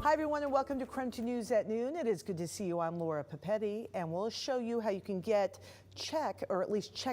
Hi, everyone, and welcome to KREM 2 News at Noon. It is good to see you. I'm Laura Papetti, and we'll show you how you can check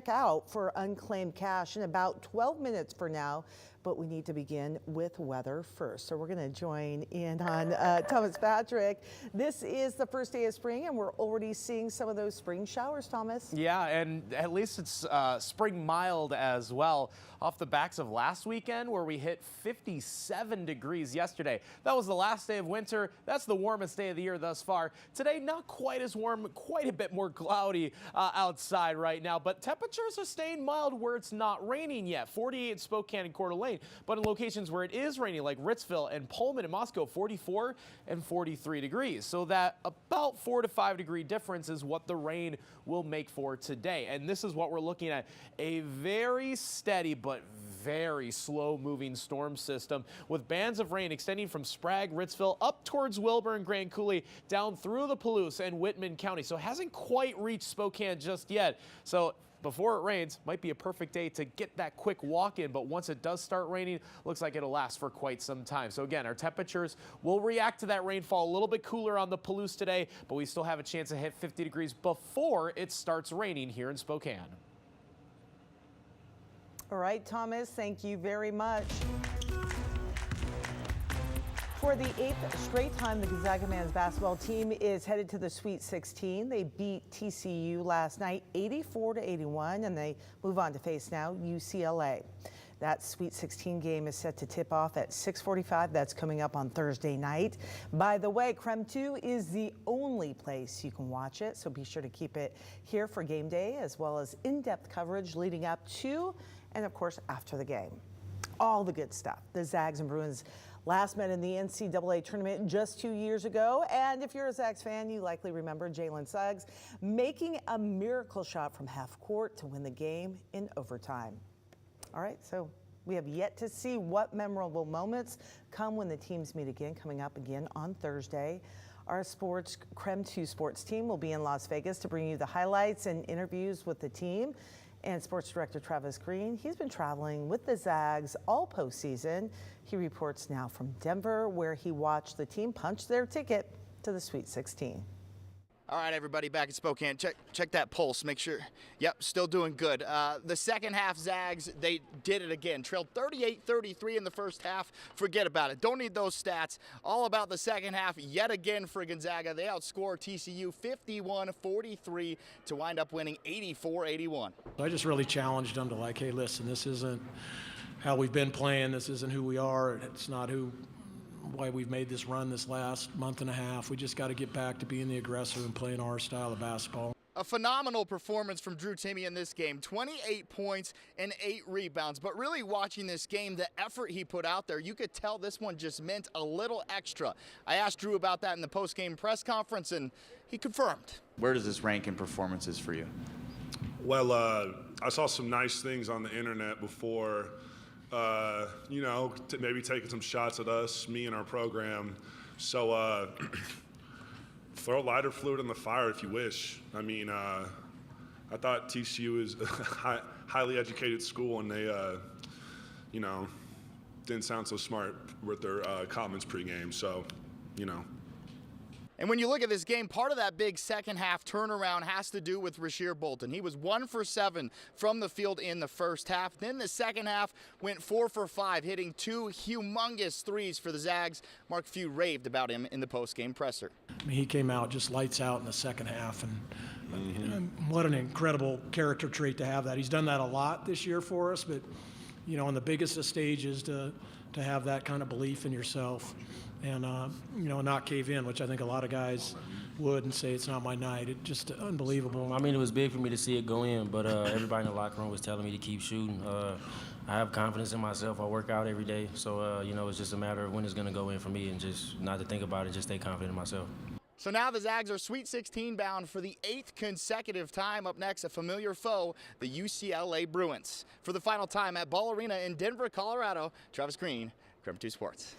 out for unclaimed cash in about 12 minutes for now. But we need to begin with weather first. So we're going to join in on Thomas Patrick. This is the first day of spring, and we're already seeing some of those spring showers, Thomas. Yeah, and at least it's spring mild as well. Off the backs of last weekend where we hit 57 degrees yesterday. That was the last day of winter. That's the warmest day of the year thus far. Today, not quite as warm, quite a bit more cloudy outside right now, but temperatures are staying mild where it's not raining yet. 48 in Spokane and Coeur d'Alene, but in locations where it is raining like Ritzville and Pullman and Moscow, 44 and 43 degrees. So that about 4 to 5 degree difference is what the rain will make for today. And this is what we're looking at, a very steady but very slow moving storm system with bands of rain extending from Sprague, Ritzville up towards Wilbur and Grand Coulee down through the Palouse and Whitman County. So it hasn't quite reached Spokane just yet. So before it rains, might be a perfect day to get that quick walk in, but once it does start raining, looks like it'll last for quite some time. So again, our temperatures will react to that rainfall. A little bit cooler on the Palouse today, but we still have a chance to hit 50 degrees before it starts raining here in Spokane. All right, Thomas, thank you very much. For the 8th straight time, the Gonzaga men's basketball team is headed to the Sweet 16. They beat TCU last night 84-81, and they move on to face now UCLA. That Sweet 16 game is set to tip off at 6:45. That's coming up on Thursday night. By the way, KREM 2 is the only place you can watch it, so be sure to keep it here for game day, as well as in-depth coverage leading up to and, of course, after the game. All the good stuff. The Zags and Bruins last met in the NCAA tournament just 2 years ago. And if you're a Zags fan, you likely remember Jalen Suggs making a miracle shot from half court to win the game in overtime. All right, so we have yet to see what memorable moments come when the teams meet again, coming up again on Thursday. Our KREM 2 sports team will be in Las Vegas to bring you the highlights and interviews with the team. And sports director Travis Green, he's been traveling with the Zags all postseason. He reports now from Denver, where he watched the team punch their ticket to the Sweet 16. All right, everybody, back in Spokane. Check that pulse. Make sure. Yep, still doing good. The second half, Zags, they did it again. Trailed 38-33 in the first half. Forget about it. Don't need those stats. All about the second half yet again for Gonzaga. They outscore TCU 51-43 to wind up winning 84-81. I just really challenged them to like, hey, listen, this isn't how we've been playing. This isn't who we are. It's not why we've made this run this last month and a half. We just got to get back to being the aggressor and playing our style of basketball. A phenomenal performance from Drew Timme in this game, 28 points and 8 rebounds. But really watching this game, the effort he put out there, you could tell this one just meant a little extra. I asked Drew about that in the post-game press conference, and he confirmed. Where does this rank in performances for you? Well, I saw some nice things on the internet before, maybe taking some shots at us, me and our program. So throw lighter fluid in the fire if you wish. I mean, I thought TCU is a highly educated school, and they, didn't sound so smart with their comments pregame. So, And when you look at this game, part of that big second half turnaround has to do with Rasheer Bolton. He was 1 for 7 from the field in the first half. Then the second half went 4 for 5, hitting 2 humongous threes for the Zags. Mark Few raved about him in the post-game presser. I mean, he came out just lights out in the second half, and what an incredible character trait to have that. He's done that a lot this year for us, but, on the biggest of stages to have that kind of belief in yourself and, not cave in, which I think a lot of guys would and say it's not my night. It's just unbelievable. I mean, it was big for me to see it go in, but everybody in the locker room was telling me to keep shooting. I have confidence in myself. I work out every day, so, it's just a matter of when it's going to go in for me and just not to think about it, just stay confident in myself. So now the Zags are Sweet 16 bound for the 8th consecutive time. Up next, a familiar foe, the UCLA Bruins. For the final time at Ball Arena in Denver, Colorado, Travis Green, KREM 2 Sports.